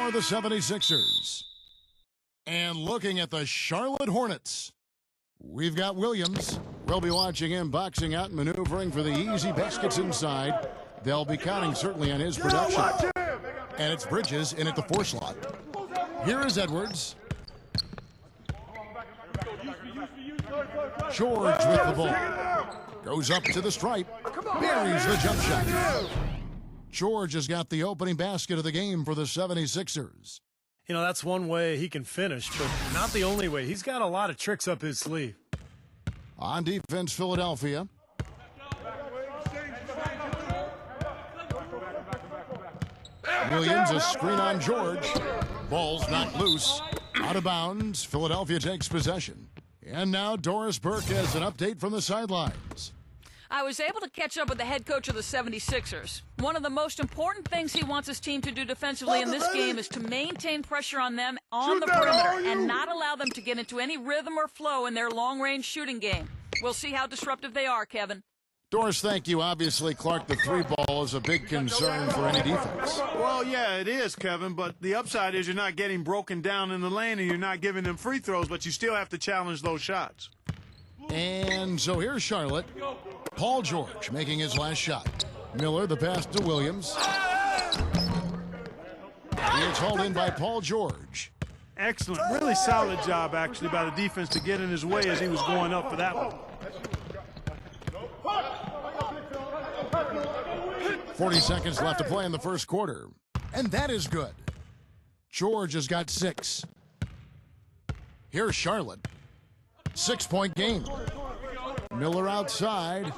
for the 76ers. And looking at the Charlotte Hornets, we've got Williams. We'll be watching him boxing out and maneuvering for the easy baskets inside. They'll be counting certainly on his production. And it's Bridges in at the 4 slot. Here is Edwards. George with the ball. Goes up to the stripe. Buries the jump shot. George has got the opening basket of the game for the 76ers. You know, that's one way he can finish, but not the only way. He's got a lot of tricks up his sleeve. On defense, Philadelphia. Williams, a screen on George. Ball's knocked loose. Out of bounds. Philadelphia takes possession. And now Doris Burke has an update from the sidelines. I was able to catch up with the head coach of the 76ers. One of the most important things he wants his team to do defensively in this game is to maintain pressure on them on the perimeter and not allow them to get into any rhythm or flow in their long-range shooting game. We'll see how disruptive they are, Kevin. Doris, thank you. Obviously, Clark, the 3-ball is a big concern for any defense. Well, yeah, it is, Kevin, but the upside is you're not getting broken down in the lane and you're not giving them free throws, but you still have to challenge those shots. And so here's Charlotte. Paul George making his last shot. Miller, the pass to Williams. He is hauled in by Paul George. Excellent. Really solid job, actually, by the defense to get in his way as he was going up for that one. 40 seconds left to play in the first quarter. And that is good. George has got 6. Here's Charlotte. 6-point game. Miller outside.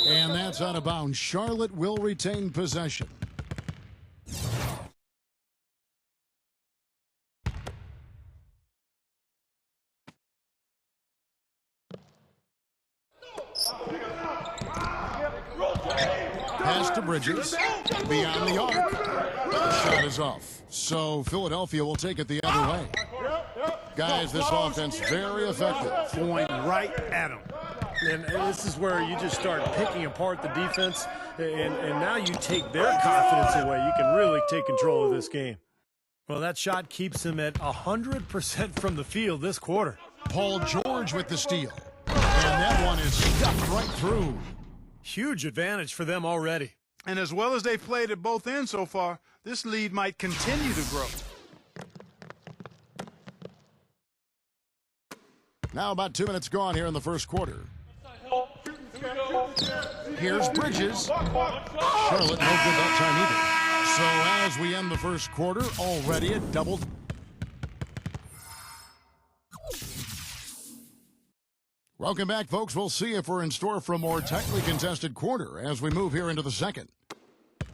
And that's out of bounds. Charlotte will retain possession. Pass to Bridges. Beyond the arc. The shot is off. So Philadelphia will take it the other way. Guys, this offense very effective. Going right at him. And this is where you just start picking apart the defense, and now you take their confidence away. You can really take control of this game. Well, that shot keeps them at 100% from the field this quarter. Paul George with the steal. And that one is stuffed right through. Huge advantage for them already. And as well as they've played at both ends so far, this lead might continue to grow. Now about 2 minutes gone here in the first quarter. Here's Bridges. Charlotte no good that time either. So as we end the first quarter, already a double. Welcome back, folks. We'll see if we're in store for a more tightly contested quarter as we move here into the second.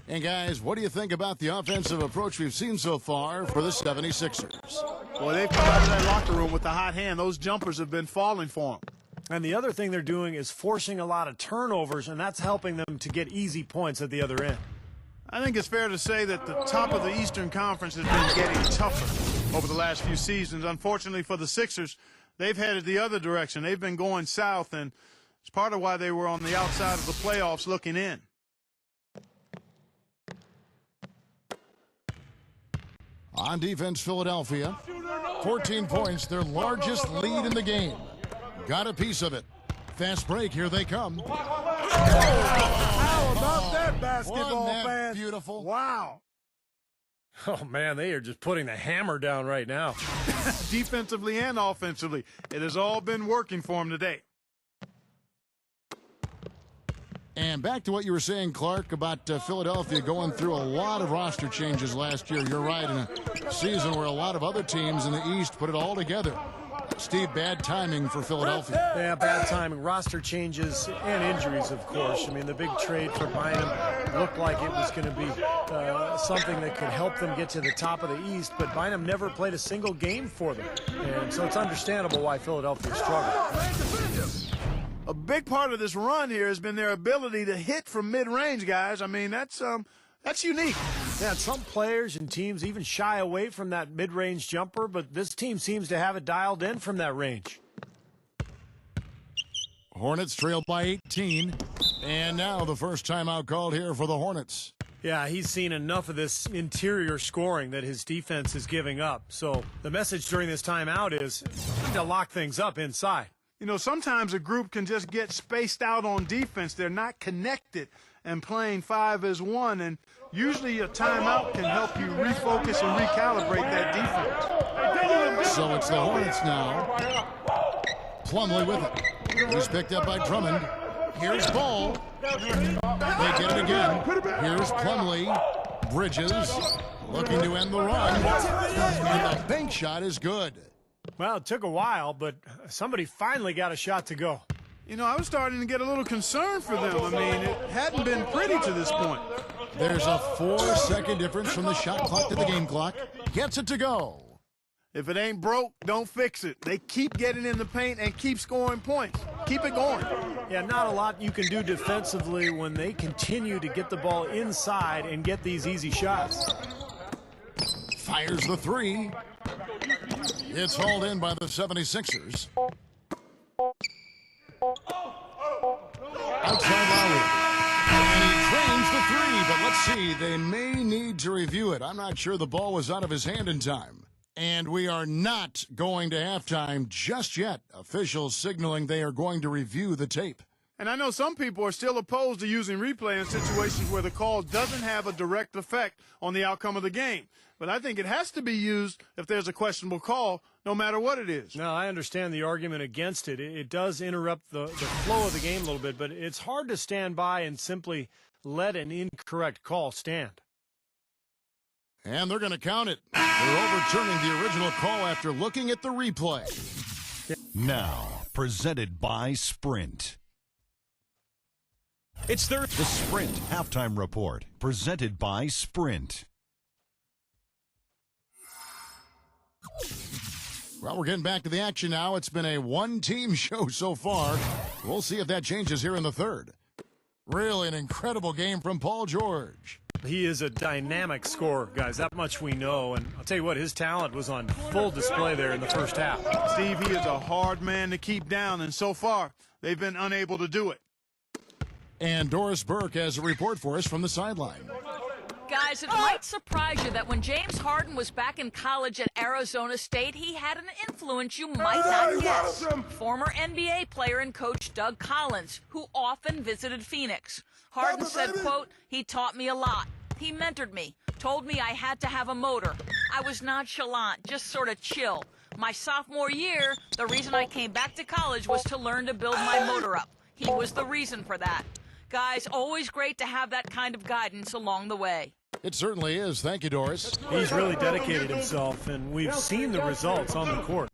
And guys, what do you think about the offensive approach we've seen so far for the 76ers? Boy, they've come out of that locker room with the hot hand. Those jumpers have been falling for them. And the other thing they're doing is forcing a lot of turnovers, and that's helping them to get easy points at the other end. I think it's fair to say that the top of the Eastern Conference has been getting tougher over the last few seasons. Unfortunately for the Sixers, they've headed the other direction. They've been going south, and it's part of why they were on the outside of the playoffs looking in. On defense, Philadelphia. 14 points, their largest lead in the game. Got a piece of it. Fast break, here they come. How about that, basketball fans? Beautiful. Wow. Oh, man, they are just putting the hammer down right now. Defensively and offensively, it has all been working for them today. And back to what you were saying, Clark, about Philadelphia going through a lot of roster changes last year. You're right, in a season where a lot of other teams in the East put it all together. Steve, bad timing for Philadelphia. Yeah, bad timing. Roster changes and injuries, of course. I mean, the big trade for Bynum looked like it was going to be something that could help them get to the top of the East, but Bynum never played a single game for them. And so it's understandable why Philadelphia struggled. A big part of this run here has been their ability to hit from mid-range, guys. I mean, that's unique. Yeah, some players and teams even shy away from that mid-range jumper, but this team seems to have it dialed in from that range. Hornets trail by 18. And now the first timeout called here for the Hornets. Yeah, he's seen enough of this interior scoring that his defense is giving up. So the message during this timeout is to lock things up inside. You know, sometimes a group can just get spaced out on defense. They're not connected and playing 5 as 1, and usually a timeout can help you refocus and recalibrate that defense. So it's the Hornets now. Plumlee with it. He's picked up by Drummond. Here's Ball. They get it again. Here's Plumlee. Bridges looking to end the run. And the bank shot is good. Well, it took a while, but somebody finally got a shot to go. You know, I was starting to get a little concerned for them. I mean, it hadn't been pretty to this point. There's a 4-second difference from the shot clock to the game clock. Gets it to go. If it ain't broke, don't fix it. They keep getting in the paint and keep scoring points. Keep it going. Yeah, not a lot you can do defensively when they continue to get the ball inside and get these easy shots. Fires the 3. It's hauled in by the 76ers. Outside Lowry. And he drains the 3, but let's see. They may need to review it. I'm not sure the ball was out of his hand in time. And we are not going to halftime just yet. Officials signaling they are going to review the tape. And I know some people are still opposed to using replay in situations where the call doesn't have a direct effect on the outcome of the game. But I think it has to be used if there's a questionable call, no matter what it is. No, I understand the argument against it. It does interrupt the flow of the game a little bit, but it's hard to stand by and simply let an incorrect call stand. And they're going to count it. They're overturning the original call after looking at the replay. Now, presented by Sprint. It's the Sprint Halftime Report, presented by Sprint. Well, we're getting back to the action now. It's been a one-team show so far. We'll see if that changes here in the third. Really an incredible game from Paul George. He is a dynamic scorer, guys. That much we know. And I'll tell you what, his talent was on full display there in the first half. Steve, he is a hard man to keep down, and so far, they've been unable to do it. And Doris Burke has a report for us from the sideline. Guys, it might surprise you that when James Harden was back in college at Arizona State, he had an influence you might not guess. Former NBA player and coach Doug Collins, who often visited Phoenix. Harden said, quote, "He taught me a lot. He mentored me, told me I had to have a motor. I was nonchalant, just sort of chill. My sophomore year, the reason I came back to college was to learn to build my motor up. He was the reason for that." Guys, always great to have that kind of guidance along the way. It certainly is. Thank you, Doris. He's really dedicated himself, and we've seen the results on the court.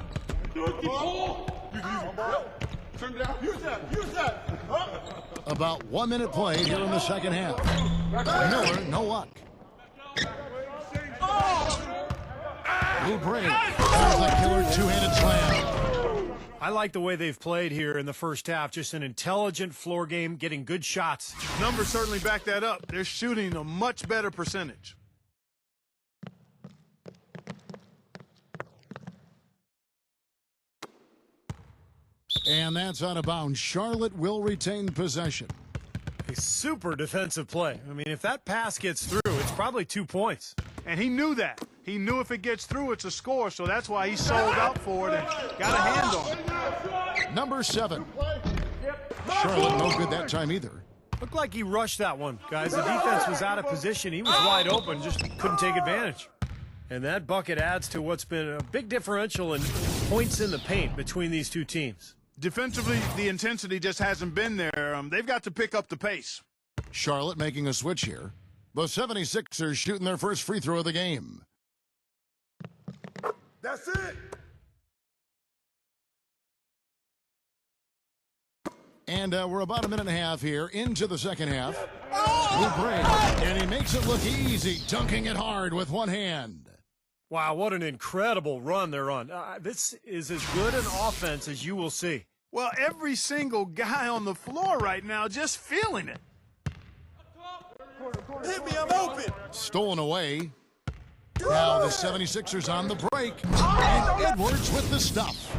About 1 minute played here in the second half. Miller, no luck. Oubre, there's the killer two-handed slam. I like the way they've played here in the first half. Just an intelligent floor game, getting good shots. Numbers certainly back that up. They're shooting a much better percentage. And that's out of bounds. Charlotte will retain possession. A super defensive play. I mean, if that pass gets through, it's probably 2 points. And he knew that. He knew if it gets through, it's a score, so that's why he sold out for it and got a hand on it. Number 7. Charlotte no good that time either. Looked like he rushed that one, guys. The defense was out of position. He was wide open, just couldn't take advantage. And that bucket adds to what's been a big differential in points in the paint between these two teams. Defensively, the intensity just hasn't been there. They've got to pick up the pace. Charlotte making a switch here. The 76ers shooting their first free throw of the game. That's it. And we're about a minute and a half here into the second half. Oubre, and he makes it look easy, dunking it hard with one hand. Wow, what an incredible run they're on. This is as good an offense as you will see. Well, every single guy on the floor right now just feeling it. Hit me, I'm open. Stolen away. Now the 76ers on the break. And Edwards with the stuff.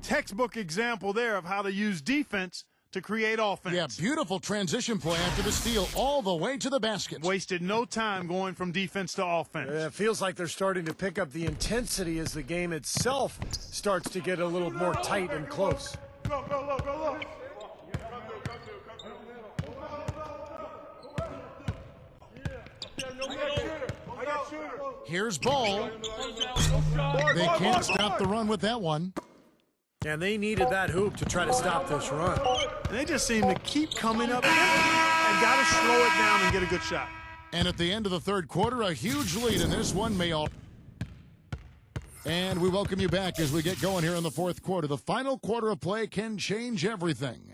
Textbook example there of how to use defense to create offense. Yeah, beautiful transition play after the steal all the way to the basket. Wasted no time going from defense to offense. It feels like they're starting to pick up the intensity as the game itself starts to get a little more tight and close. Here's Ball. They can't stop the run with that one. And they needed that hoop to try to stop this run. And they just seem to keep coming up and got to slow it down and get a good shot. And at the end of the third quarter, a huge lead in this one may all. And we welcome you back as we get going here in the fourth quarter. The final quarter of play can change everything.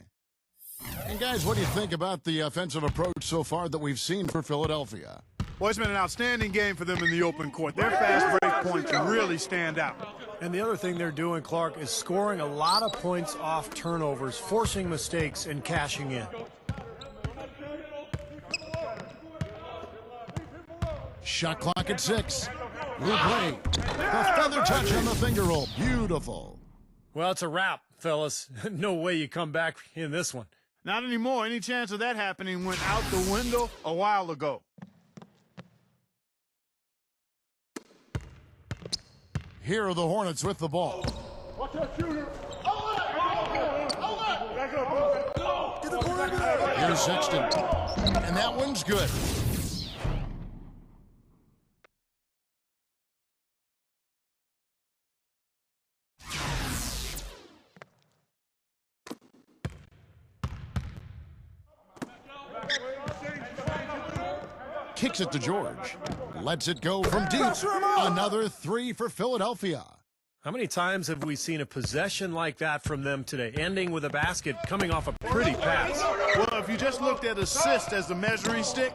And guys, what do you think about the offensive approach so far that we've seen for Philadelphia? Well, it's been an outstanding game for them in the open court. Their fast break points really stand out. And the other thing they're doing, Clark, is scoring a lot of points off turnovers, forcing mistakes, and cashing in. Shot clock at 6. Oubre. The feather touch on the finger roll. Beautiful. Well, it's a wrap, fellas. No way you come back in this one. Not anymore. Any chance of that happening went out the window a while ago. Here are the Hornets with the ball. Here's Sexton. And that one's good. Kicks it to George. Lets it go from deep. Another 3 for Philadelphia. How many times have we seen a possession like that from them today, ending with a basket coming off a pretty pass? Well, if you just looked at assist as the measuring stick,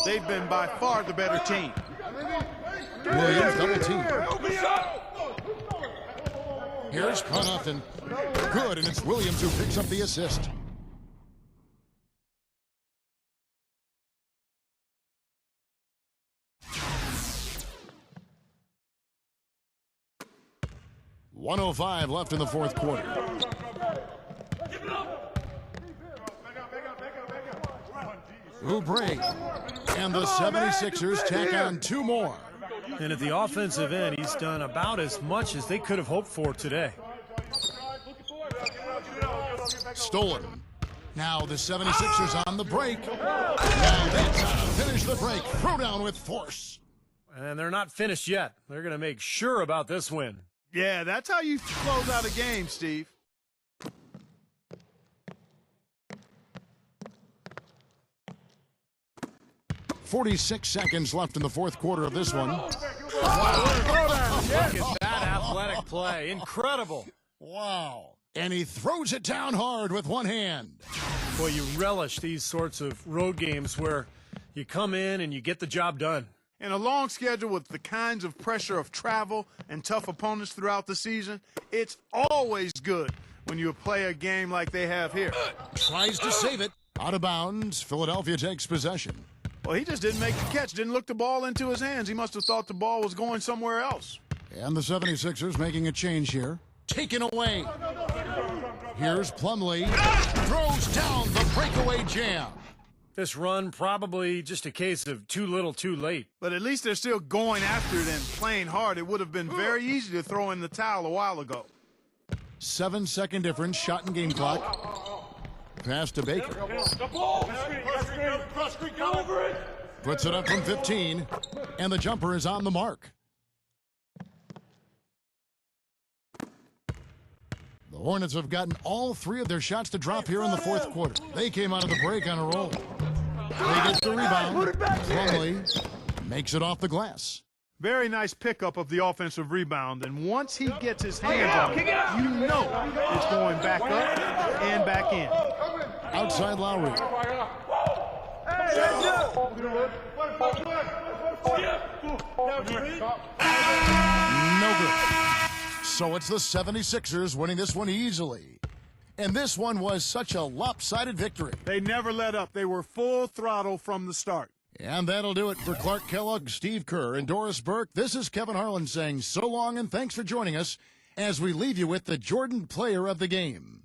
they've been by far the better team. Williams double team. Here's Connaughton. Good, and it's Williams who picks up the assist. .105 left in the fourth quarter. Oubre. And the 76ers tack on 2 more. And at the offensive end, he's done about as much as they could have hoped for today. Stolen. Now the 76ers on the break. Now that's how to finish the break. Throw down with force. And they're not finished yet. They're going to make sure about this win. Yeah, that's how you close out a game, Steve. .46 seconds left in the fourth quarter of this one. Look at that athletic play. Incredible. Wow. And he throws it down hard with one hand. Boy, you relish these sorts of road games where you come in and you get the job done. In a long schedule with the kinds of pressure of travel and tough opponents throughout the season, it's always good when you play a game like they have here. Tries to save it. Out of bounds. Philadelphia takes possession. Well, he just didn't make the catch, didn't look the ball into his hands. He must have thought the ball was going somewhere else. And the 76ers making a change here. Taken away. Here's Plumlee. Throws down the breakaway jam. This run probably just a case of too little too late. But at least they're still going after it and playing hard. It would have been very easy to throw in the towel a while ago. 7-second difference, shot and game clock. Pass to Baker. Puts it up from 15, and the jumper is on the mark. The Hornets have gotten all 3 of their shots to drop here in the fourth quarter. They came out of the break on a roll. They get the rebound. Plumlee makes it off the glass. Very nice pickup of the offensive rebound, and once he gets his hands on it, you know it's going back up and back in. Outside Lowry. No good. So it's the 76ers winning this one easily. And this one was such a lopsided victory. They never let up. They were full throttle from the start. And that'll do it for Clark Kellogg, Steve Kerr, and Doris Burke. This is Kevin Harlan saying so long and thanks for joining us as we leave you with the Jordan Player of the Game.